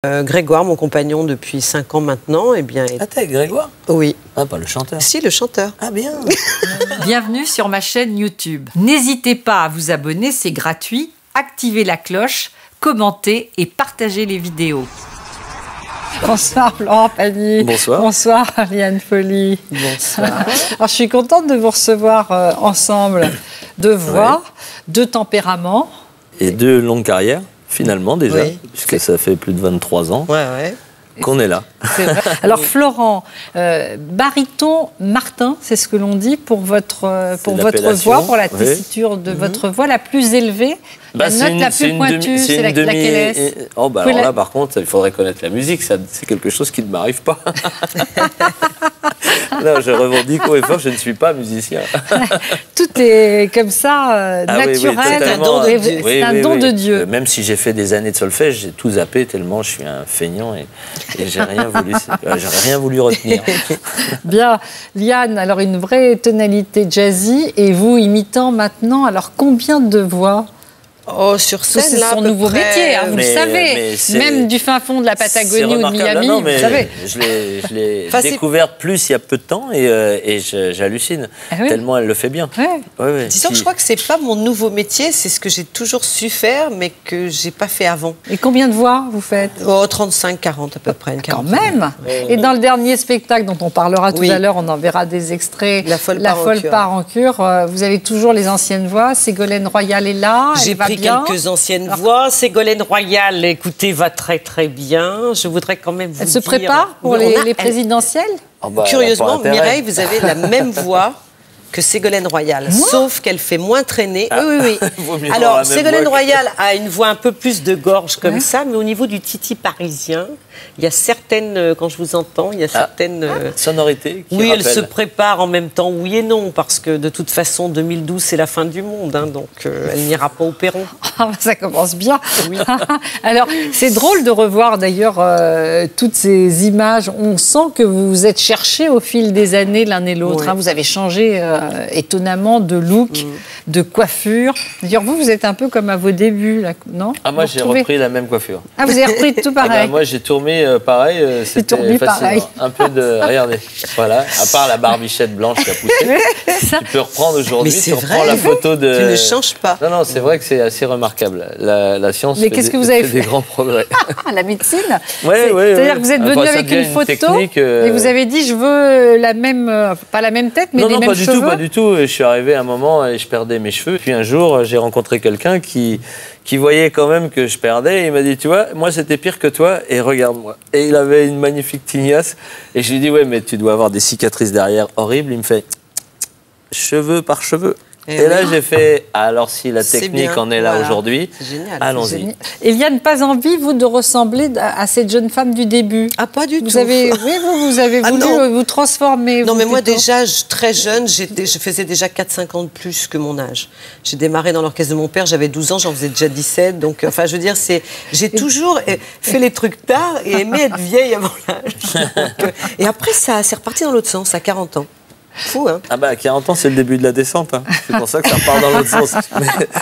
Grégoire, mon compagnon depuis 5 ans maintenant, eh bien... Ah, t'es Grégoire? Oui. Ah, pas le chanteur. Si, le chanteur. Ah, bien. Bienvenue sur ma chaîne YouTube. N'hésitez pas à vous abonner, c'est gratuit. Activez la cloche, commentez et partagez les vidéos. Bonsoir Florent Pagny. Bonsoir. Bonsoir Liane Folly. Bonsoir. Alors, je suis contente de vous recevoir ensemble. Deux voix, deux tempéraments. Et deux longues carrières, finalement, déjà, Oui. puisque ça fait plus de 23 ans Ouais. qu'on est là. C'est vrai. Alors Florent, baryton Martin, c'est ce que l'on dit pour votre voix, pour la tessiture de votre voix la plus élevée. La note la plus pointue, c'est laquelle est-ce? Oh, bah alors là, par contre, il faudrait connaître la musique. C'est quelque chose qui ne m'arrive pas. Non, je revendique haut et fort, je ne suis pas musicien. Tout est comme ça, naturel. C'est un don de Dieu. Même si j'ai fait des années de solfège, j'ai tout zappé tellement je suis un feignant et j'ai rien voulu retenir. Bien, Liane, alors une vraie tonalité jazzy et vous imitant maintenant, alors combien de voix? Oh, sur scène, c'est là, son nouveau métier, hein, vous le savez. Même du fin fond de la Patagonie ou de Miami, non, mais vous savez. Je l'ai découverte plus il y a peu de temps et j'hallucine. Ah oui. Tellement elle le fait bien. Ouais. Disons que je crois que c'est pas mon nouveau métier, c'est ce que j'ai toujours su faire, mais que j'ai pas fait avant. Et combien de voix vous faites? Oh, 35, 40 à peu près. Une Quand 40. même. Et dans le dernier spectacle dont on parlera tout à l'heure, on en verra des extraits. La folle part en cure. Vous avez toujours les anciennes voix. Ségolène Royal est là. J'ai pris quelques anciennes voix. Ségolène Royal, écoutez, va très très bien. Je voudrais quand même vous dire... Elle se prépare pour les présidentielles? Curieusement, Mireille, vous avez la même voix que Ségolène Royal, sauf qu'elle fait moins traîner. Oui. Alors, Ségolène Royal a une voix un peu plus de gorge comme ça, mais au niveau du titi parisien, il y a certaines, quand je vous entends, il y a certaines... sonorités qui oui, rappellent. elle se prépare en même temps, oui et non, parce que de toute façon, 2012, c'est la fin du monde, hein, donc elle n'ira pas au perron. Ça commence bien. Oui. Alors, c'est drôle de revoir d'ailleurs toutes ces images. On sent que vous vous êtes cherchés au fil des années l'un et l'autre. Oui. Hein. Vous avez changé étonnamment de look, de coiffure. D'ailleurs, vous êtes un peu comme à vos débuts, là, non? Ah, moi, j'ai repris la même coiffure. Ah, vous avez repris tout pareil? Moi, j'ai tourné pareil, c'était facile. Pareil. Un peu de... Regardez, voilà, à part la barbichette blanche qui a poussé, tu peux reprendre aujourd'hui, tu reprends la photo de... Tu ne changes pas. Non, c'est vrai que c'est assez remarquable. La science fait des grands progrès. La médecine? Oui. C'est-à-dire que vous êtes venu avec une photo et vous avez dit, je veux la même, pas la même tête, mais les mêmes cheveux? Non, pas du tout. Je suis arrivé à un moment et je perdais mes cheveux. Puis un jour, j'ai rencontré quelqu'un qui voyait quand même que je perdais. Et il m'a dit, tu vois, moi, c'était pire que toi et regarde-moi. Et il avait une magnifique tignasse. Et je lui ai dit, ouais, mais tu dois avoir des cicatrices derrière horribles. Il me fait, cheveux par cheveux. Et là, j'ai fait, alors si la technique en est là aujourd'hui, allons-y. Et Liane, pas envie, vous, de ressembler à cette jeune femme du début? Ah, pas du tout. Vous avez voulu vous transformer. Non, mais moi, déjà, très jeune, je faisais déjà 4-5 ans de plus que mon âge. J'ai démarré dans l'orchestre de mon père, j'avais 12 ans, j'en faisais déjà 17. Donc, enfin, je veux dire, j'ai toujours fait les trucs tard et aimé être vieille avant l'âge. Et après, c'est reparti dans l'autre sens, à 40 ans. Fou, hein? Ah bah, à 40 ans, c'est le début de la descente. Hein. C'est pour ça que ça repart dans l'autre sens.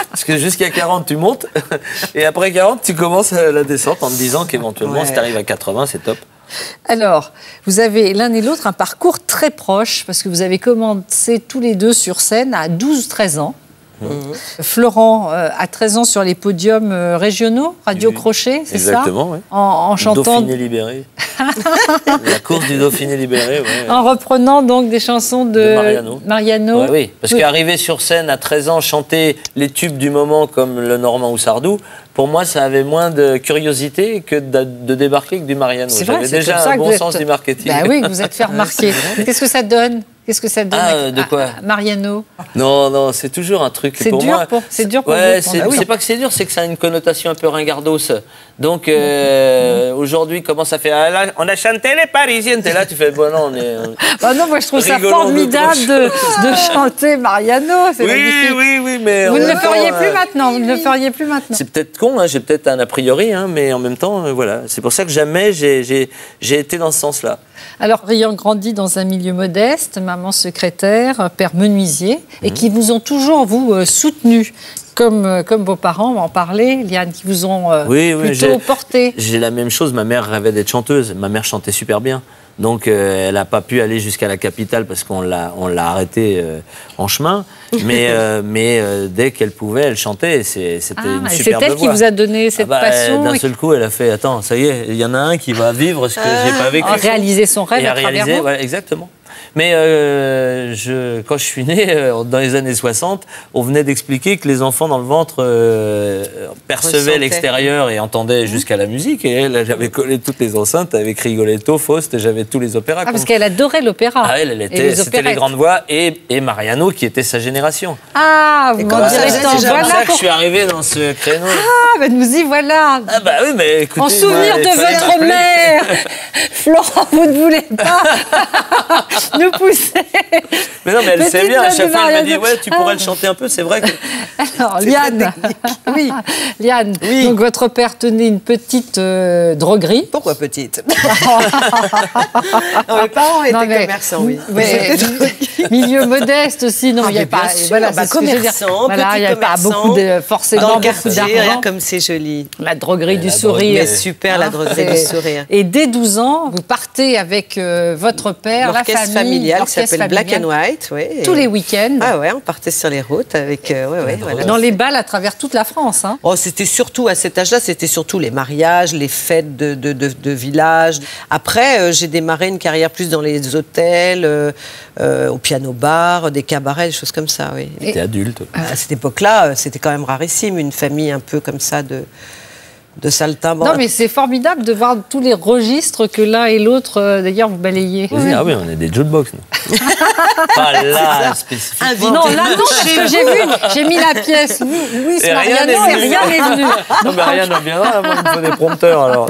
Parce que jusqu'à 40, tu montes. Et après 40, tu commences la descente en te disant qu'éventuellement, si tu arrives à 80, c'est top. Alors, vous avez l'un et l'autre un parcours très proche, parce que vous avez commencé tous les deux sur scène à 12-13 ans. Florent a 13 ans sur les podiums régionaux, Radio Crochet, c'est ça? Exactement, oui. En chantant... Dauphiné libéré. La course du Dauphiné libéré, oui. En reprenant donc des chansons de Mariano. Oui, parce qu'arriver sur scène à 13 ans, chanter les tubes du moment comme le Normand ou Sardou, pour moi, ça avait moins de curiosité que de débarquer avec du Mariano. J'avais déjà un bon sens du marketing. Bah oui, vous êtes fait remarquer. Qu'est-ce que ça donne? Qu'est-ce que ça donne de quoi? Mariano? Non, c'est toujours un truc. C'est dur pour vous? C'est pas que c'est dur, c'est que ça a une connotation un peu ringardos. Donc aujourd'hui, comment ça fait? Ah, là, on a chanté les Parisiennes. T'es là, tu fais bon, non, on est. Ah non, moi je trouve ça formidable de chanter Mariano. C'est magnifique. Oui, mais vous ne le feriez plus maintenant. Vous ne le feriez plus maintenant. C'est peut-être con, hein, j'ai peut-être un a priori, hein, mais en même temps, voilà. C'est pour ça que jamais j'ai été dans ce sens-là. Alors, ayant grandi dans un milieu modeste, maman secrétaire, père menuisier, et qui vous ont toujours, vous, soutenu. comme vos parents m'en parlaient, Liane, qui vous ont plutôt porté. J'ai la même chose. Ma mère rêvait d'être chanteuse. Ma mère chantait super bien. Donc, elle n'a pas pu aller jusqu'à la capitale parce qu'on l'a arrêtée en chemin. Mais dès qu'elle pouvait, elle chantait. C'était une superbe voix. C'est elle qui vous a donné cette passion. D'un seul coup, elle a fait, attends, ça y est, il y en a un qui va vivre ce que j'ai pas vécu. Réaliser son rêve à travers vous. Ouais, exactement. Mais quand je suis né, dans les années 60, on venait d'expliquer que les enfants dans le ventre percevaient l'extérieur et entendaient jusqu'à la musique. Et elle, j'avais collé toutes les enceintes avec Rigoletto, Faust, et j'avais tous les opéras. Parce qu'elle adorait l'opéra. Ah, c'était les grandes voix et Mariano qui était sa génération. Ah, vous m'en direz tant. C'est comme ça que je suis arrivé dans ce créneau. Ah, ben nous y voilà. Ah bah oui, mais écoutez... En souvenir de votre mère, Florent, vous ne voulez pas nous pousser. Mais non, mais elle sait bien, à chaque fois elle me dit, ouais, tu pourrais le chanter un peu, c'est vrai que... Alors, Liane, Liane, donc votre père tenait une petite droguerie. Pourquoi petite? Non, mes parents étaient commerçants, oui. Milieu modeste aussi, non, il n'y a pas... Voilà, commerçant, il n'y a pas beaucoup forcément beaucoup d'argent. Comme c'est joli. La droguerie du sourire. Mais super, la droguerie du sourire. Et dès 12 ans, vous partez avec votre père, la famille. L'orchestre familial qui s'appelle Black and White. Ouais, tous les week-ends. Ah ouais, on partait sur les routes avec... voilà. Dans les balles à travers toute la France. Hein. Oh, c'était surtout, à cet âge-là, c'était surtout les mariages, les fêtes de village. Après, j'ai démarré une carrière plus dans les hôtels, au piano-bar, des cabarets, des choses comme ça, oui. T'es adulte. À cette époque-là, c'était quand même rarissime, une famille un peu comme ça de saltimbanques. Non, mais c'est formidable de voir tous les registres que l'un et l'autre, d'ailleurs, vous balayez. Oui. Ah oui, on est des jukebox, nous. Pas là, spécifiquement. Non, là, non, parce que j'ai mis la pièce Louis Mariano et rien n'est venu. Non, mais rien ne viendra, moi, il me faut des prompteurs, alors.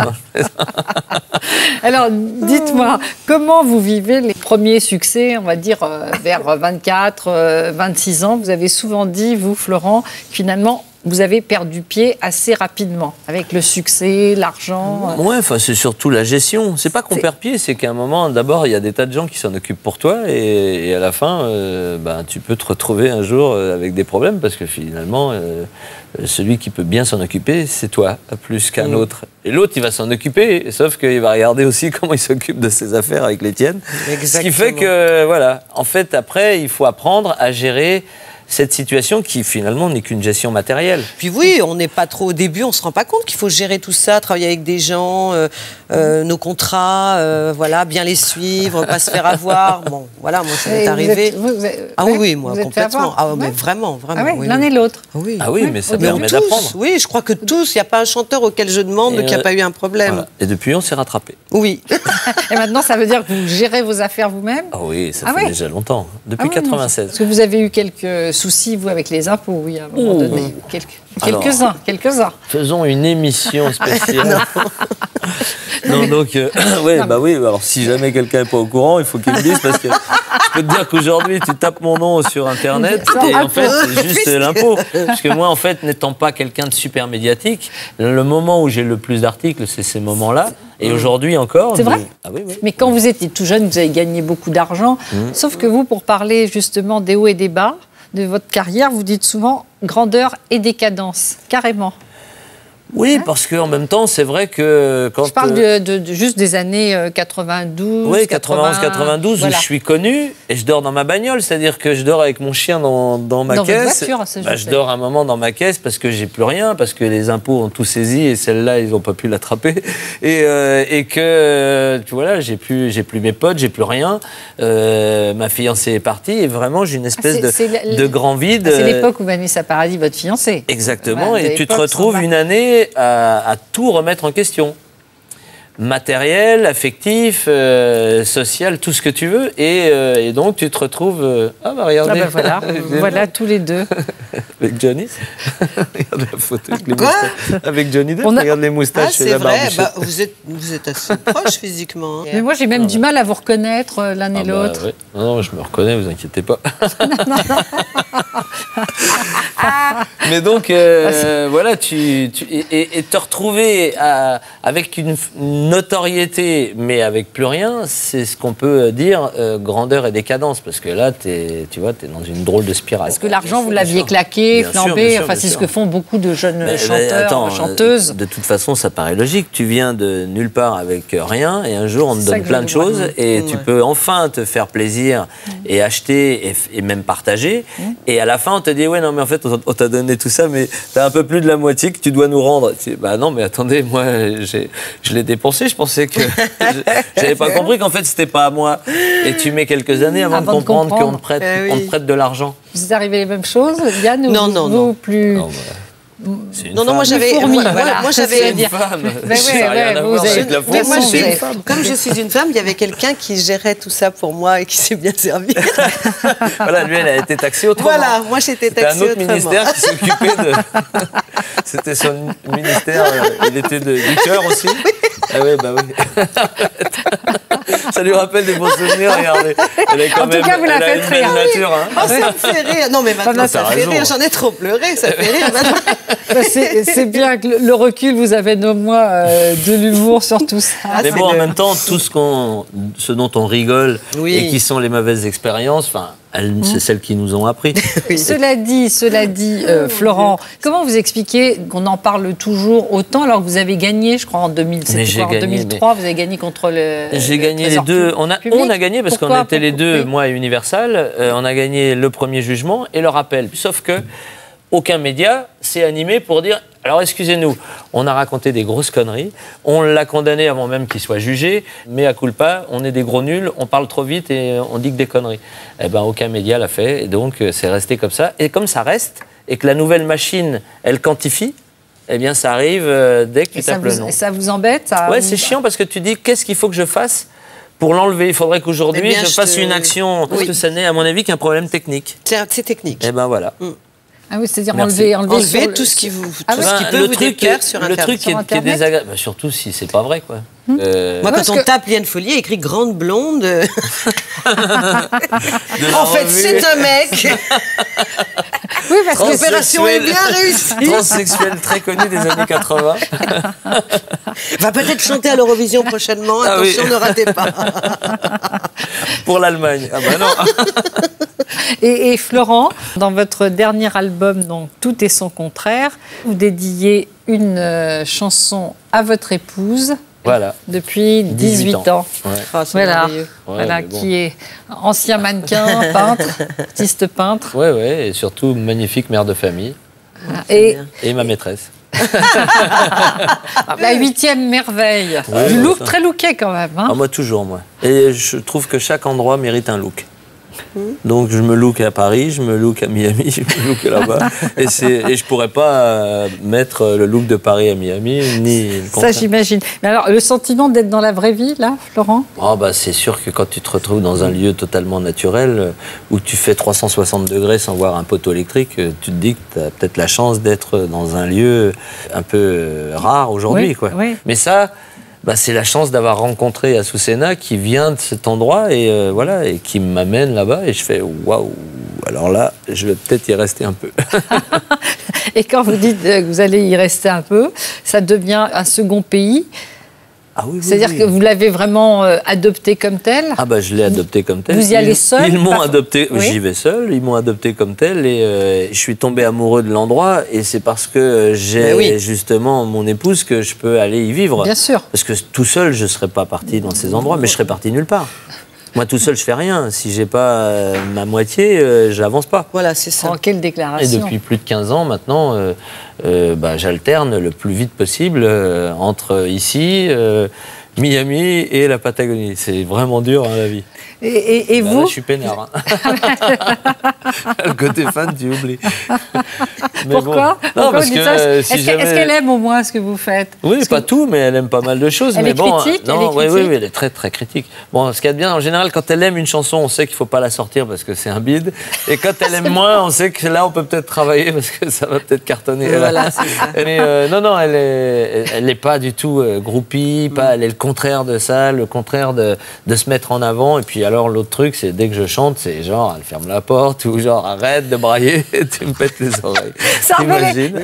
Alors, dites-moi, comment vous vivez les premiers succès, on va dire, vers 24, 26 ans? Vous avez souvent dit, vous, Florent, finalement, vous avez perdu pied assez rapidement, avec le succès, l'argent. Ouais, enfin, c'est surtout la gestion. C'est pas qu'on perd pied, c'est qu'à un moment, d'abord, il y a des tas de gens qui s'en occupent pour toi, et à la fin, tu peux te retrouver un jour avec des problèmes, parce que finalement, celui qui peut bien s'en occuper, c'est toi, plus qu'un autre. Et l'autre, il va s'en occuper, sauf qu'il va regarder aussi comment il s'occupe de ses affaires avec les tiennes. Exactement. Ce qui fait que, voilà, en fait, après, il faut apprendre à gérer cette situation qui finalement n'est qu'une gestion matérielle. Puis oui, on n'est pas trop au début, on se rend pas compte qu'il faut gérer tout ça, travailler avec des gens, nos contrats, voilà, bien les suivre, pas se faire avoir. Bon, voilà, moi ça m'est arrivé. Moi complètement. Ah mais vraiment. Ah oui, l'un et l'autre. Ah oui, mais ça permet d'apprendre. Oui, je crois que tous, il n'y a pas un chanteur auquel je demande qu'il n'y a pas eu un problème. Voilà. Et depuis, on s'est rattrapé. Oui. Et maintenant, ça veut dire que vous gérez vos affaires vous-même? Ah oui, ça fait déjà longtemps, depuis 96. Parce que vous avez eu quelques soucis, vous, avec les impôts, oui, à un moment donné. Quelques-uns. Faisons une émission spéciale. Non, donc, oui, alors si jamais quelqu'un n'est pas au courant, il faut qu'il me dise, parce que je peux te dire qu'aujourd'hui, tu tapes mon nom sur Internet, et en fait, c'est juste l'impôt. Parce que moi, en fait, n'étant pas quelqu'un de super médiatique, le moment où j'ai le plus d'articles, c'est ces moments-là. Et aujourd'hui encore... C'est vrai? Ah oui. Mais quand vous étiez tout jeune, vous avez gagné beaucoup d'argent. Sauf que vous, pour parler justement des hauts et des bas de votre carrière, vous dites souvent grandeur et décadence, carrément. Oui, parce qu'en même temps, c'est vrai que quand... Je parle juste des années 92, oui, 91-92, voilà. Où je suis connu et je dors dans ma bagnole. C'est-à-dire que je dors avec mon chien dans ma caisse. Votre voiture, je dors un moment dans ma caisse parce que j'ai plus rien, parce que les impôts ont tout saisi et celle-là, ils n'ont pas pu l'attraper. Et que, voilà, j'ai plus mes potes, j'ai plus rien. Ma fiancée est partie et vraiment, j'ai une espèce de grand vide. C'est l'époque où Vanessa Paradis, votre fiancée. Exactement. Et tu te retrouves une année à tout remettre en question. Matériel, affectif, social, tout ce que tu veux. Et donc, tu te retrouves... regardez. Voilà tous les deux. Avec Johnny. Regarde la photo avec les moustaches. Avec Johnny Depp, regarde les moustaches et la barbichette. Vous êtes assez proches physiquement. Mais moi, j'ai même du mal à vous reconnaître l'un et l'autre. Ouais. Non, je me reconnais, vous inquiétez pas. Mais donc, voilà, et te retrouver avec une notoriété, mais avec plus rien, c'est ce qu'on peut dire grandeur et décadence. Parce que là, tu vois, t'es dans une drôle de spirale. Parce que l'argent, vous l'aviez claqué, flambé. Enfin, c'est ce que font beaucoup de jeunes chanteurs, chanteuses. De toute façon, ça paraît logique. Tu viens de nulle part avec rien et un jour, on te donne plein de choses et tu peux enfin te faire plaisir et acheter et même partager. Et à la fin, on te dit, ouais, non, mais en fait, on t'a donné tout ça, mais t'as un peu plus de la moitié que tu dois nous rendre. Tu dis, bah non, mais attendez, moi, je l'ai dépensé. Je pensais que j'avais pas compris qu'en fait, c'était pas à moi. Et tu mets quelques années avant de comprendre qu'on te prête de l'argent. Vous êtes arrivé les mêmes choses, Yann? Non. Plus... Non, Non, moi j'avais une femme. Ça n'a rien à voir avec la fourmi. Comme je suis une femme, il y avait quelqu'un qui gérait tout ça pour moi et qui s'est bien servi. Voilà, lui, elle a été taxée autrement. Voilà, moi j'étais taxée autrement. C'était un autre ministère qui s'occupait de... C'était son ministère, il était du cœur aussi. Ah oui, bah oui. Ça lui rappelle des bons souvenirs, regardez. Elle est quand même, cas, vous la faites une belle nature. Hein. Oh, ça me fait rire. Non, mais maintenant, ça fait rire. J'en ai trop pleuré, ça fait rire. C'est bien que le recul, vous avez néanmoins de l'humour sur tout ça. Mais bon, en même temps, tout ce dont on rigole et qui sont les mauvaises expériences, enfin, c'est celles qui nous ont appris. Cela dit, Florent, comment vous expliquez qu'on en parle toujours autant alors que vous avez gagné, je crois, en 2003, vous avez gagné contre le... J'ai gagné les deux. On a gagné parce qu'on était les deux, moi et Universal. On a gagné le premier jugement et le rappel. Sauf que aucun média s'est animé pour dire « Alors, excusez-nous, on a raconté des grosses conneries, on l'a condamné avant même qu'il soit jugé, mais à culpa, on est des gros nuls, on parle trop vite et on dit que des conneries. » Eh bien, aucun média l'a fait, et donc c'est resté comme ça. Et comme ça reste, et que la nouvelle machine, elle quantifie, eh bien, ça arrive dès que tu tapes le nom. Et ça vous embête Ouais, c'est chiant parce que tu dis « Qu'est-ce qu'il faut que je fasse ?» Pour l'enlever, il faudrait qu'aujourd'hui, je fasse une action. Parce que ça n'est, à mon avis, qu'un problème technique. C'est technique. Eh bien, voilà. Ah oui, c'est-à-dire enlever tout ce qui peut vous déplaire sur Internet. Le truc qui est désagréable, surtout si c'est pas vrai, quoi. Moi, quand on tape Liane Follier, écrit grande blonde. En fait, c'est un mec. Oui, parce que l'opération est bien réussie. Transsexuel très connu des années 80. Va peut-être chanter à l'Eurovision prochainement. Attention, ne ratez pas. Pour l'Allemagne. Ah bah non. Et Florent, dans votre dernier album, donc Tout et son contraire, vous dédiez une chanson à votre épouse. Voilà. Depuis 18 ans. Ouais. Oh, voilà, qui est ancien mannequin, peintre, artiste peintre. Oui, et surtout magnifique mère de famille. Et ma maîtresse. La 8e merveille. Ouais, du look très looké quand même. Hein. Ah, moi, toujours, moi. Et je trouve que chaque endroit mérite un look. Donc je me look à Paris, je me look à Miami, je me look là-bas. Et je pourrais pas mettre le look de Paris à Miami, ni le contraire. Ça, j'imagine. Mais alors, le sentiment d'être dans la vraie vie, là, Florent ? C'est sûr que quand tu te retrouves dans un lieu totalement naturel, où tu fais 360 degrés sans voir un poteau électrique, tu te dis que tu as peut-être la chance d'être dans un lieu un peu rare aujourd'hui. Oui. Mais ça... c'est la chance d'avoir rencontré Azucena qui vient de cet endroit et qui m'amène là-bas et je fais waouh, alors là je vais peut-être y rester un peu. Et quand vous dites que vous allez y rester un peu, ça devient un second pays. Ah oui, c'est-à-dire que vous l'avez vraiment adopté comme tel. Je l'ai adopté comme tel. Vous y allez seul? Ils m'ont adopté, j'y vais seul, ils m'ont adopté comme tel et je suis tombé amoureux de l'endroit et c'est parce que j'ai justement mon épouse que je peux aller y vivre. Bien sûr. Parce que tout seul, je ne serais pas parti dans ces endroits, mais je serais parti nulle part. Moi, tout seul, je fais rien. Si j'ai pas ma moitié, j'avance pas. Voilà, c'est ça. Oh, quelle déclaration. Et depuis plus de 15 ans, maintenant, j'alterne le plus vite possible entre ici, Miami et la Patagonie. C'est vraiment dur, la vie. Et vous? Là, je suis peinard. Le côté fan, tu oublies. Pourquoi? Non, parce que est-ce qu'elle aime au moins ce que vous faites? Oui, pas tout, mais elle aime pas mal de choses. Elle est critique? Oui, elle est très, très critique. Bon, ce qu'il y a de bien, en général, quand elle aime une chanson, on sait qu'il faut pas la sortir parce que c'est un bide. Et quand elle aime moins, on sait que là, on peut peut-être travailler parce que ça va peut-être cartonner. Voilà, c'est ça. Elle est pas du tout groupie, elle est le contraire de ça, le contraire de se mettre en avant. Et puis alors l'autre truc, c'est dès que je chante, c'est genre elle ferme la porte ou genre arrête de brailler, tu me pètes les oreilles. T'imagines?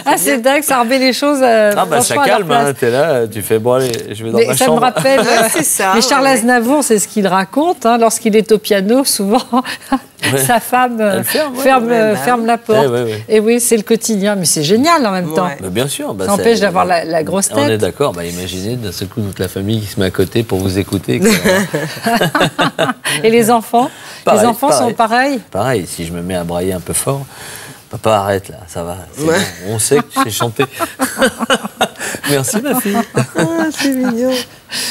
Ah, c'est dingue, ça remet les choses. Ah bah ça calme, hein, t'es là, tu fais bon allez, je vais dans ma ça chambre. Me rappelle, c'est ça. Mais Charles Aznavour, c'est ce qu'il raconte, hein, lorsqu'il est au piano, souvent sa femme ferme la porte. Et oui, c'est le quotidien, mais c'est génial en même temps. Bah, bien sûr. Bah, ça empêche d'avoir la grosse tête. On est d'accord. Bah, imaginez d'un seul coup toute la famille qui se met à côté pour vous écouter. Et les enfants? Pareil, les enfants sont pareils? Pareil, si je me mets à brailler un peu fort, papa arrête là, ça va. Bon, on sait que tu sais chanter. Merci ma fille. Ah, c'est mignon.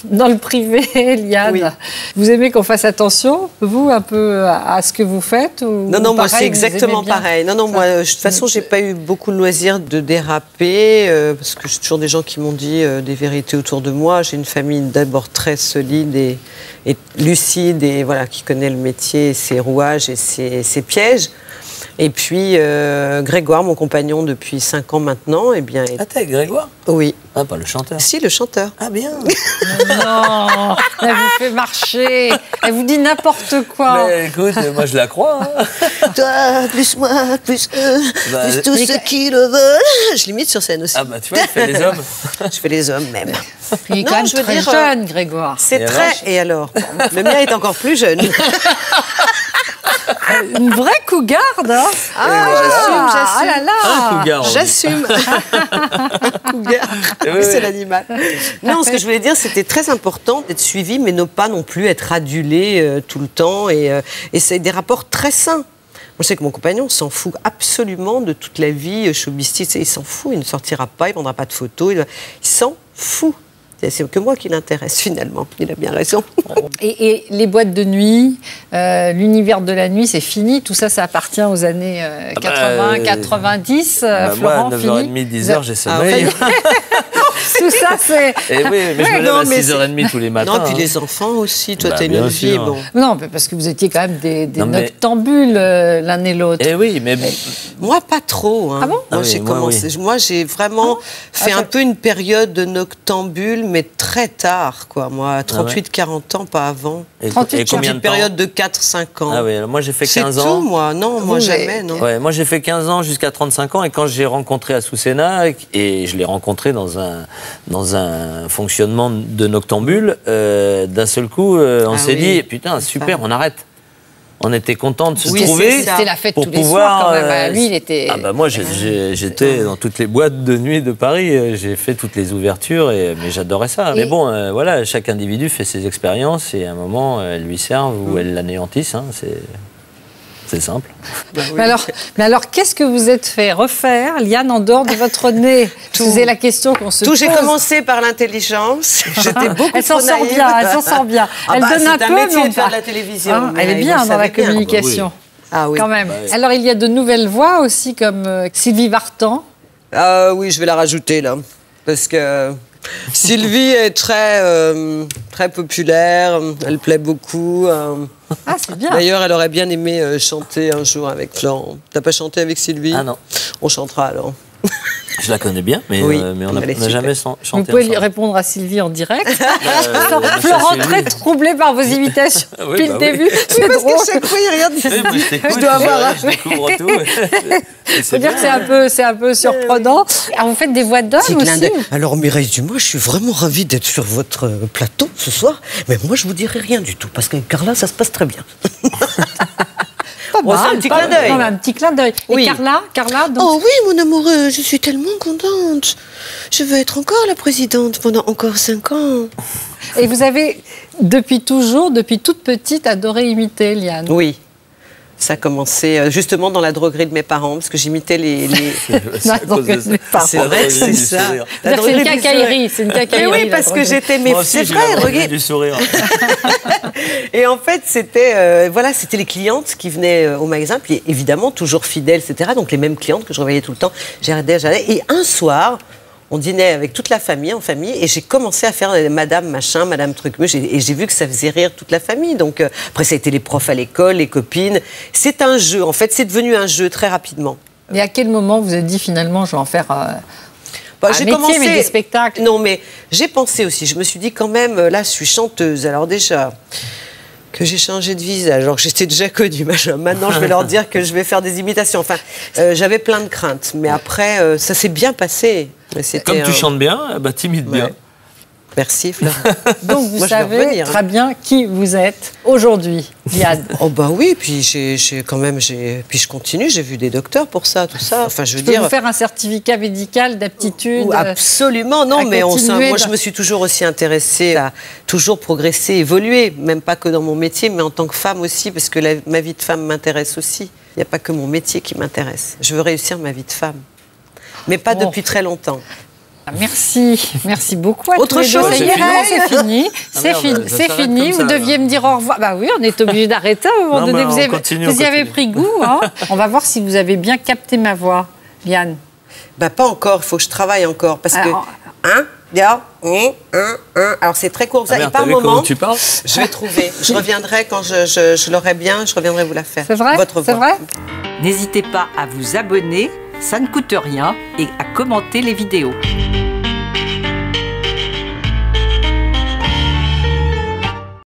Dans le privé, Liane, vous aimez qu'on fasse attention, vous, un peu à ce que vous faites ou Non, moi, pareil, c'est exactement pareil. Non, moi, de toute façon, j'ai pas eu beaucoup de loisirs de déraper, parce que j'ai toujours des gens qui m'ont dit des vérités autour de moi. J'ai une famille d'abord très solide et lucide, et voilà, qui connaît le métier, ses rouages et ses pièges. Et puis, Grégoire, mon compagnon depuis 5 ans maintenant, eh bien... Ah, t'es Grégoire? Oui. Ah, pas le chanteur. Si, le chanteur. Ah, bien. Non, elle vous fait marcher, elle vous dit n'importe quoi. Mais écoute, moi je la crois. Hein. Toi, plus moi, plus eux, plus tous ceux qui le veulent. Je l'imite sur scène aussi. Ah bah tu vois, il fait les hommes. Je fais les hommes même. Il est quand même très jeune, Grégoire. C'est très... Et alors? Le mien est encore plus jeune. Une vraie cougarde, hein? J'assume. Ah là là. Un cougar. J'assume. Cougar. Oui, c'est l'animal. Non, ce que je voulais dire, c'était très important d'être suivi, mais ne pas non plus être adulé tout le temps. Et c'est des rapports très sains. Moi, je sais que mon compagnon s'en fout absolument de toute la vie showbiztique. Il s'en fout, il ne sortira pas, il ne prendra pas de photos. Il s'en fout. C'est que moi qui l'intéresse finalement. Il a bien raison. Et les boîtes de nuit, l'univers de la nuit, c'est fini. Tout ça, ça appartient aux années 80, 90. Florent, moi, à 9h30, 10h, j'ai sommeil. Tout ça, c'est... Et oui, mais je me lève à 6h30 tous les matins. Non, puis les enfants aussi. Toi, t'as une vie. Bon. Non, parce que vous étiez quand même des noctambules l'un et l'autre. Eh oui, mais... Moi, pas trop. Hein. Ah bon? Moi, j'ai commencé. Moi, j'ai vraiment fait un peu une période de noctambule, mais très tard, quoi. Moi, à 38-40 ans, pas avant. Et combien de temps? Période de 4-5 ans. Ah oui, alors moi, j'ai fait 15 ans. C'est tout, moi. Non, moi, jamais, non. Ouais, moi, j'ai fait 15 ans jusqu'à 35 ans, et quand j'ai rencontré Azucena, et je l'ai rencontré dans un fonctionnement de noctambule, d'un seul coup, on s'est dit, putain, super, on arrête. On était content de se trouver. C'était la fête pour tous les pouvoir, soirs, quand même. Lui, il était... Ah bah moi, j'étais dans toutes les boîtes de nuit de Paris. J'ai fait toutes les ouvertures, mais j'adorais ça. Mais bon, voilà, chaque individu fait ses expériences, et à un moment, elles lui servent ou elles l'anéantissent. Hein, c'est simple. Bah oui. Mais alors, qu'est-ce que vous êtes fait refaire, Liane, en dehors de votre nez? C'est la question qu'on se pose. J'ai commencé par l'intelligence. J'étais beaucoup elle s'en sort bien, elle s'en sort bien. Elle donne un peu, mais mais de faire de la télévision. Ah, elle est bien dans la communication. Ah oui. Quand même. Alors, il y a de nouvelles voix aussi, comme Sylvie Vartan. Ah oui, je vais la rajouter, là. Parce que... Sylvie est très populaire, elle plaît beaucoup. Ah, c'est bien. D'ailleurs, elle aurait bien aimé chanter un jour avec Florent. T'as pas chanté avec Sylvie? Ah non. On chantera alors. Je la connais bien, mais, mais on n'a jamais chanté Vous pouvez ensemble. répondre à Sylvie en direct. Florent, très troublé par vos imitations depuis le début. C'est drôle. Parce que chaque fois, il regarde Je dois avoir je découvre tout. Il faut dire que c'est un peu surprenant. Alors, vous faites des voix d'hommes aussi? Alors, Mireille Dumas, je suis vraiment ravie d'être sur votre plateau ce soir. Mais moi, je vous dirai rien du tout, parce qu'avec Carla, ça se passe très bien. Un petit clin d'œil. Un petit clin d'œil. Oui. Et Carla donc... Oh oui, mon amoureux, je suis tellement contente. Je veux être encore la présidente pendant encore 5 ans. Et vous avez, depuis toujours, depuis toute petite, adoré imiter, Liane. Oui. Ça a commencé justement dans la droguerie de mes parents, parce que j'imitais les... La droguerie de mes parents. C'est vrai que c'est ça. C'est une cacaillerie. C'est une cacaillerie. Oui, parce que j'étais... Mais c'est vrai, regarde. Du sourire. Et en fait, c'était c'était les clientes qui venaient au magasin, puis évidemment, toujours fidèles, etc. Donc les mêmes clientes que je revoyais tout le temps. J'allais. Et un soir... On dînait avec toute la famille, en famille, et j'ai commencé à faire Madame Machin, Madame Trucmuche, et j'ai vu que ça faisait rire toute la famille. Donc après, ça a été les profs à l'école, les copines. C'est un jeu, en fait, c'est devenu un jeu très rapidement. Et à quel moment vous avez dit finalement, je vais en faire Bah, Un métier, mais des spectacles. Non, mais j'ai pensé aussi. Je me suis dit quand même, là, je suis chanteuse. Alors déjà, que j'ai changé de visage, alors que j'étais déjà connue. Maintenant, je vais leur dire que je vais faire des imitations. Enfin, j'avais plein de craintes. Mais après, ça s'est bien passé. Comme tu chantes bien, bah, t'imites bien. Merci, Fleur. Donc, vous Moi, je vais savez revenir, très bien qui vous êtes aujourd'hui, Liane. Oh bah oui, puis puis je continue, j'ai vu des docteurs pour ça, tout ça. Enfin, je veux Je peux dire. vous faire un certificat médical d'aptitude. Absolument, non, mais continuer moi je me suis toujours aussi intéressée à toujours progresser, évoluer, même pas que dans mon métier, mais en tant que femme aussi, parce que ma vie de femme m'intéresse aussi. Il n'y a pas que mon métier qui m'intéresse. Je veux réussir ma vie de femme, mais pas depuis très longtemps. Merci beaucoup. Autre chose, ça y est, c'est fini. C'est fini. Vous deviez me dire au revoir. Bah oui, on est obligé d'arrêter à un moment donné. Vous y avez pris goût. Hein. On va voir si vous avez bien capté ma voix, Liane. Bah pas encore. Il faut que je travaille encore parce que Alors c'est très court. Et par moment, tu parles je vais trouver. Je reviendrai quand je l'aurai bien. Je reviendrai vous la faire. C'est vrai. Votre voix. C'est vrai. N'hésitez pas à vous abonner, ça ne coûte rien, et à commenter les vidéos.